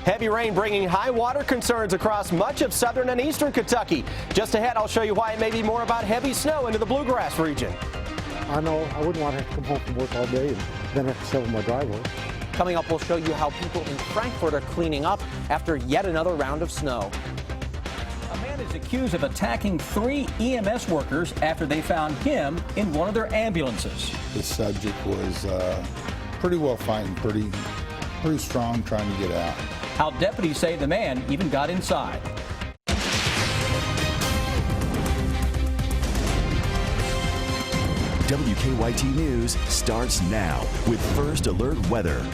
Heavy rain bringing high water concerns across much of southern and eastern Kentucky. Just ahead, I'll show you why it may be more about heavy snow into the bluegrass region. I know I wouldn't want to have to come home from work all day and then have to shovel my driveway. Coming up, we'll show you how people in Frankfort are cleaning up after yet another round of snow. A man is accused of attacking 3 EMS workers after they found him in one of their ambulances. The subject was pretty well fighting, pretty strong, trying to get out. How deputies say the man even got inside. WKYT News starts now with First Alert Weather.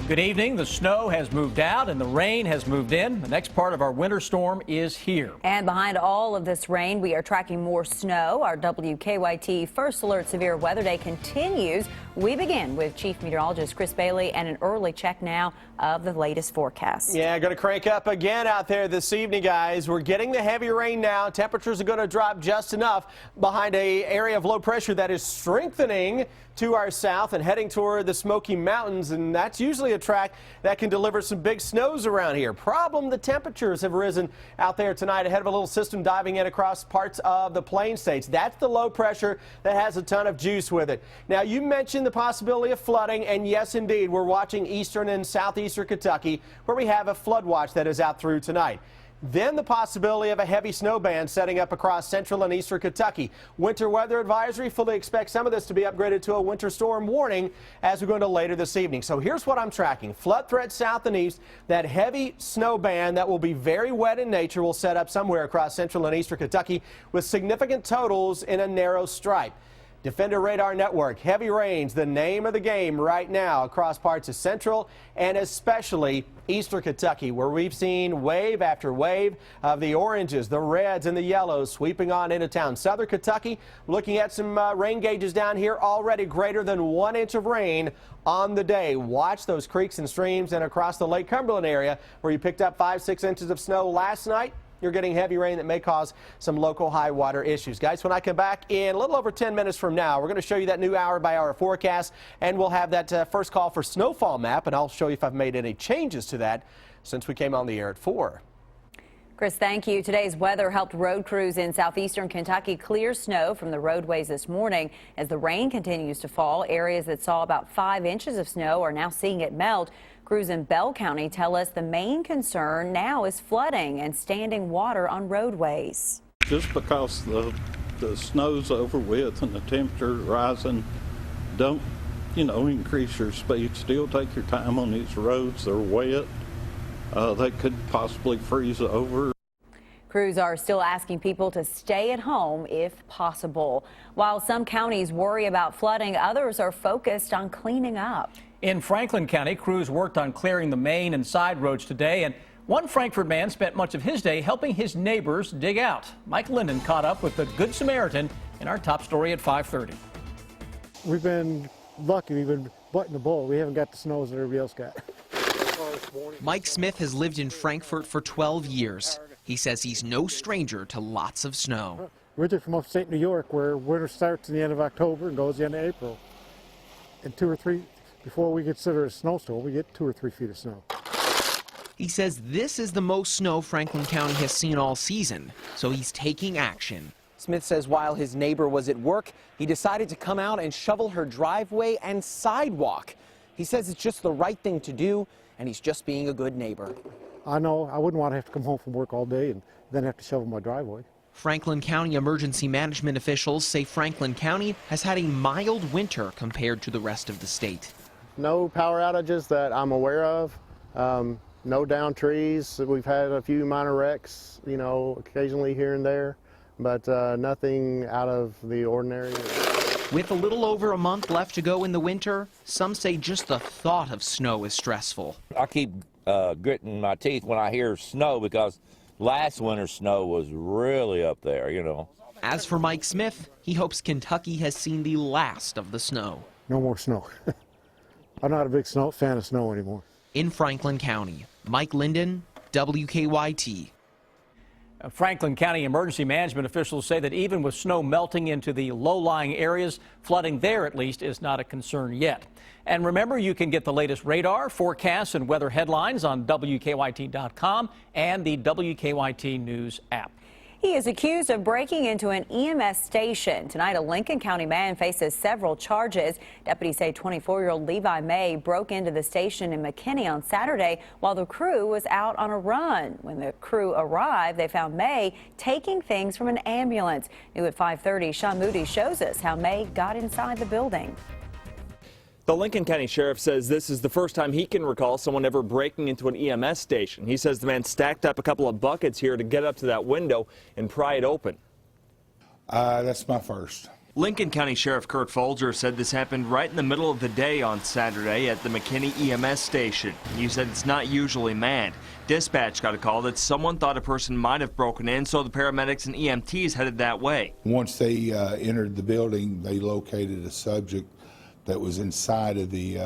Good evening. The snow has moved out and the rain has moved in. The next part of our winter storm is here. And behind all of this rain, we are tracking more snow. Our WKYT First Alert Severe Weather Day continues. We begin with Chief Meteorologist Chris Bailey and an early check now of the latest forecast. Yeah, going to crank up again out there this evening, guys. We're getting the heavy rain now. Temperatures are going to drop just enough behind an area of low pressure that is strengthening to our south and heading toward the Smoky Mountains, and that's usually a track that can deliver some big snows around here. Problem, the temperatures have risen out there tonight ahead of a little system diving in across parts of the Plain States. That's the low pressure that has a ton of juice with it. Now, you mentioned the possibility of flooding, and yes, indeed, we're watching eastern and southeastern Kentucky, where we have a flood watch that is out through tonight. Then the possibility of a heavy snow band setting up across central and eastern Kentucky. Winter weather advisory, fully expect some of this to be upgraded to a winter storm warning as we go into later this evening. So here's what I'm tracking. Flood threat south and east. That heavy snow band that will be very wet in nature will set up somewhere across central and eastern Kentucky with significant totals in a narrow stripe. Defender Radar Network, heavy rains, the name of the game right now across parts of central and especially eastern Kentucky, where we've seen wave after wave of the oranges, the reds, and the yellows sweeping on into town. Southern Kentucky, looking at some rain gauges down here, already greater than 1 inch of rain on the day. Watch those creeks and streams, and across the Lake Cumberland area, where you picked up 5-6 inches of snow last night, you're getting heavy rain that may cause some local high water issues. Guys, when I come back in a little over 10 minutes from now, we're going to show you that new hour-by-hour forecast, and we'll have that first call for snowfall map, and I'll show you if I've made any changes to that since we came on the air at 4. Chris, thank you. Today's weather helped road crews in southeastern Kentucky clear snow from the roadways this morning. As the rain continues to fall, areas that saw about 5 inches of snow are now seeing it melt. Crews in Bell County tell us the main concern now is flooding and standing water on roadways. Just because the snow's over with and the temperature's rising, don't, increase your speed. Still take your time on these roads. They're wet. They could possibly freeze over. Crews are still asking people to stay at home if possible. While some counties worry about flooding, others are focused on cleaning up. In Franklin County, crews worked on clearing the main and side roads today, and one Frankfort man spent much of his day helping his neighbors dig out. Mike Linden caught up with the Good Samaritan in our top story at 5:30. We've been lucky. We've been butting the bullet. We haven't got the snows that everybody else got. Mike Smith has lived in Frankfort for 12 years. He says he's no stranger to lots of snow. Originally from upstate New York, where winter starts in the end of October and goes the end of April. And 2 or 3, before we consider a snowstorm, we get 2 or 3 feet of snow. He says this is the most snow Franklin County has seen all season, so he's taking action. Smith says while his neighbor was at work, he decided to come out and shovel her driveway and sidewalk. He says it's just the right thing to do, and he's just being a good neighbor. I know I wouldn't want to have to come home from work all day and then have to shovel my driveway. Franklin County emergency management officials say Franklin County has had a mild winter compared to the rest of the state. No power outages that I'm aware of. No downed trees. We've had a few minor wrecks, occasionally here and there, but nothing out of the ordinary. With a little over a month left to go in the winter, some say just the thought of snow is stressful. I keep gritting my teeth when I hear snow because last winter's snow was really up there, As for Mike Smith, he hopes Kentucky has seen the last of the snow. No more snow. I'm not a big fan of snow anymore. In Franklin County, Mike Linden, WKYT. Franklin County emergency management officials say that even with snow melting into the low-lying areas, flooding there at least is not a concern yet. And remember, you can get the latest radar, forecasts, and weather headlines on WKYT.com and the WKYT News app. He is accused of breaking into an EMS station. Tonight, a Lincoln County man faces several charges. Deputies say 24-year-old Levi May broke into the station in McKinney on Saturday while the crew was out on a run. When the crew arrived, they found May taking things from an ambulance. New at 5:30, Sean Moody shows us how May got inside the building. The Lincoln County Sheriff says this is the first time he can recall someone ever breaking into an EMS station. He says the man stacked up a couple of buckets here to get up to that window and pry it open. That's my first. Lincoln County Sheriff Kurt Folger said this happened right in the middle of the day on Saturday at the McKinney EMS station. He said it's not usually manned. Dispatch got a call that someone thought a person might have broken in, so the paramedics and EMTs headed that way. Once they entered the building, they located a subject that was inside of the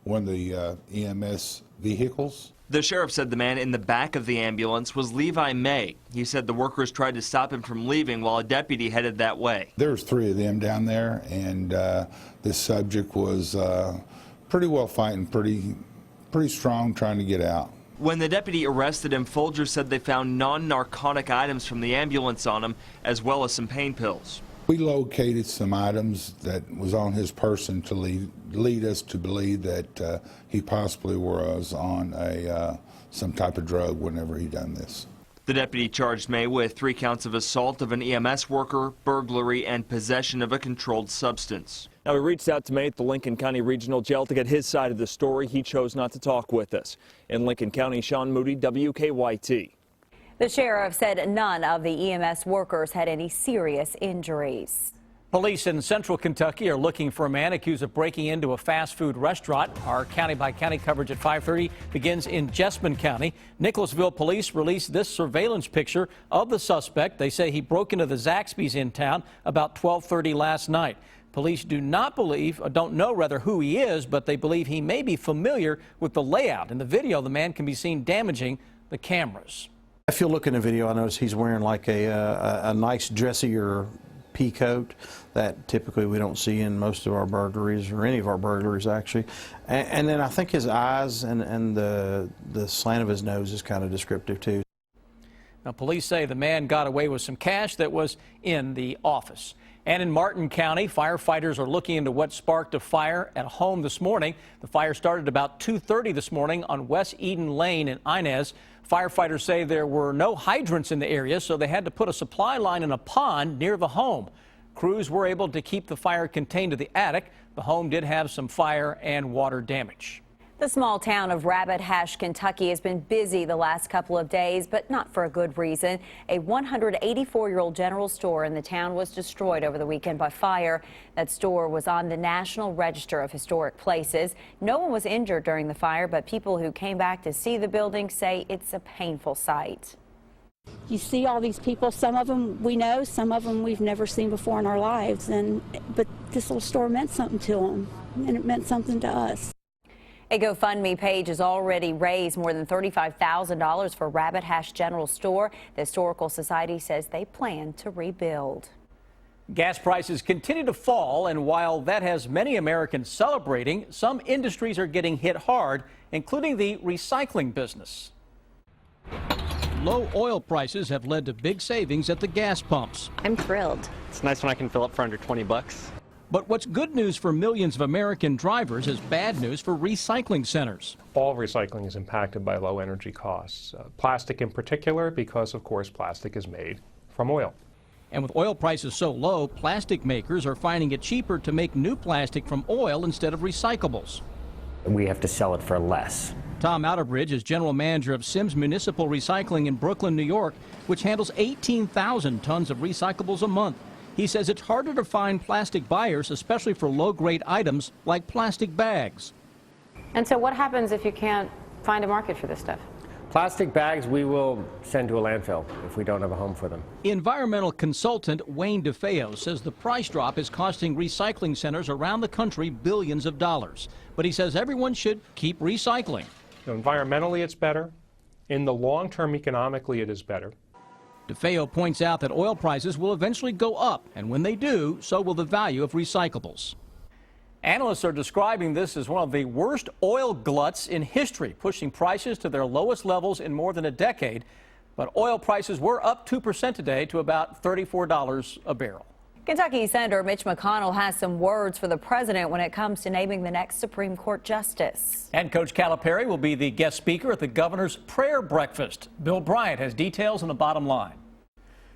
one of the EMS vehicles. The sheriff said the man in the back of the ambulance was Levi May. He said the workers tried to stop him from leaving while a deputy headed that way. There was 3 of them down there, and this subject was pretty well fighting, pretty strong, trying to get out. When the deputy arrested him, Folger said they found non-narcotic items from the ambulance on him, as well as some pain pills. We located some items that was on his person to lead us to believe that he possibly was on some type of drug whenever he done this. The deputy charged May with 3 counts of assault of an EMS worker, burglary, and possession of a controlled substance. Now, we reached out to May at the Lincoln County Regional Jail to get his side of the story. He chose not to talk with us. In Lincoln County, Sean Moody, WKYT. The sheriff said none of the EMS workers had any serious injuries. Police in central Kentucky are looking for a man accused of breaking into a fast food restaurant. Our county-by-county coverage at 5:30 begins in Jessamine County. Nicholasville police released this surveillance picture of the suspect. They say he broke into the Zaxbys in town about 12:30 last night. Police don't know who he is, but they believe he may be familiar with the layout. In the video, the man can be seen damaging the cameras. If you look in the video, I notice he's wearing like a nice dressier pea coat that typically we don't see in most of our burglaries, or any of our burglaries actually. And then I think his eyes and the slant of his nose is kind of descriptive too. Now, police say the man got away with some cash that was in the office. And in Martin County, firefighters are looking into what sparked a fire at a home this morning. The fire started about 2:30 this morning on West Eden Lane in Inez. Firefighters say there were no hydrants in the area, so they had to put a supply line in a pond near the home. Crews were able to keep the fire contained to the attic. The home did have some fire and water damage. The small town of Rabbit Hash, Kentucky has been busy the last couple of days, but not for a good reason. A 184-year-old general store in the town was destroyed over the weekend by fire. That store was on the National Register of Historic Places. No one was injured during the fire, but people who came back to see the building say it's a painful sight. You see all these people, some of them we know, some of them we've never seen before in our lives, but this little store meant something to them, and it meant something to us. A GoFundMe page has already raised more than $35,000 for Rabbit Hash General Store. The Historical Society says they plan to rebuild. Gas prices continue to fall, and while that has many Americans celebrating, some industries are getting hit hard, including the recycling business. Low oil prices have led to big savings at the gas pumps. I'm thrilled. It's nice when I can fill up for under 20 bucks. But what's good news for millions of American drivers is bad news for recycling centers. All recycling is impacted by low energy costs. Plastic in particular, because of course plastic is made from oil. And with oil prices so low, plastic makers are finding it cheaper to make new plastic from oil instead of recyclables. We have to sell it for less. Tom Outerbridge is general manager of Sims Municipal Recycling in Brooklyn, New York, which handles 18,000 tons of recyclables a month. He says it's harder to find plastic buyers, especially for low-grade items like plastic bags. And so what happens if you can't find a market for this stuff? Plastic bags we will send to a landfill if we don't have a home for them. Environmental consultant Wayne DeFeo says the price drop is costing recycling centers around the country billions of dollars. But he says everyone should keep recycling. Environmentally it's better. In the long term, economically it is better. DeFeo points out that oil prices will eventually go up, and when they do, so will the value of recyclables. Analysts are describing this as one of the worst oil gluts in history, pushing prices to their lowest levels in more than a decade. But oil prices were up 2% today to about $34 a barrel. Kentucky Senator Mitch McConnell has some words for the president when it comes to naming the next Supreme Court justice. And Coach Calipari will be the guest speaker at the governor's prayer breakfast. Bill Bryant has details on the bottom line.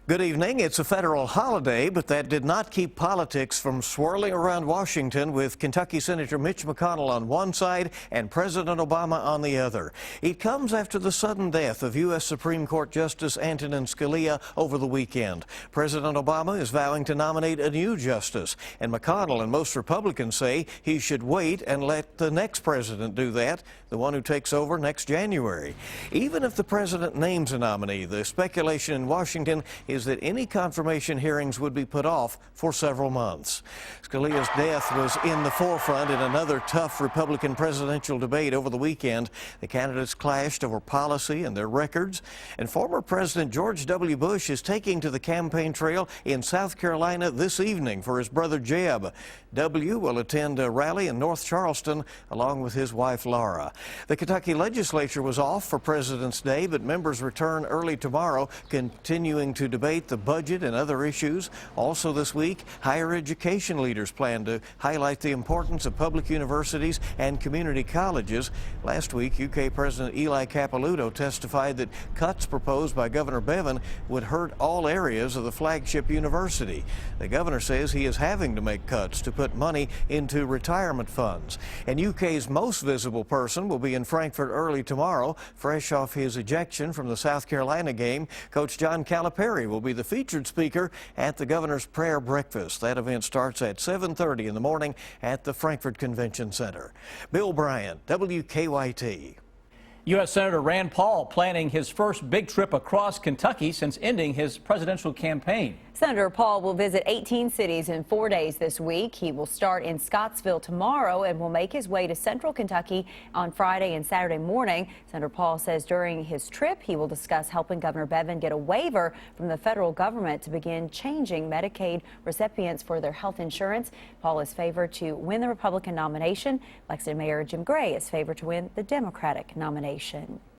Good evening. It's a federal holiday, but that did not keep politics from swirling around Washington with Kentucky Senator Mitch McConnell on one side and President Obama on the other. It comes after the sudden death of U.S. Supreme Court Justice Antonin Scalia over the weekend. President Obama is vowing to nominate a new justice, and McConnell and most Republicans say he should wait and let the next president do that, the one who takes over next January. Even if the president names a nominee, the speculation in Washington is that any confirmation hearings would be put off for several months. Scalia's death was in the forefront in another tough Republican presidential debate over the weekend. The candidates clashed over policy and their records, and former President George W. Bush is taking to the campaign trail in South Carolina this evening for his brother Jeb. W. will attend a rally in North Charleston along with his wife Laura. The Kentucky legislature was off for President's Day, but members return early tomorrow, continuing to debate the budget and other issues. Also this week, higher education leaders plan to highlight the importance of public universities and community colleges. Last week, UK President Eli Capilouto testified that cuts proposed by Governor Bevin would hurt all areas of the flagship university. The governor says he is having to make cuts to put money into retirement funds. And UK's most visible person will be in Frankfort early tomorrow. Fresh off his ejection from the South Carolina game, Coach John Calipari will be the featured speaker at the governor's prayer breakfast. That event starts at 7:30 in the morning at the Frankfort Convention Center. Bill Bryant, WKYT. U.S. Senator Rand Paul planning his first big trip across Kentucky since ending his presidential campaign. Senator Paul will visit 18 cities in 4 days this week. He will start in Scottsville tomorrow and will make his way to central Kentucky on Friday and Saturday morning. Senator Paul says during his trip he will discuss helping Governor Bevin get a waiver from the federal government to begin changing Medicaid recipients for their health insurance. Paul is favored to win the Republican nomination. Lexington Mayor Jim Gray is favored to win the Democratic nomination.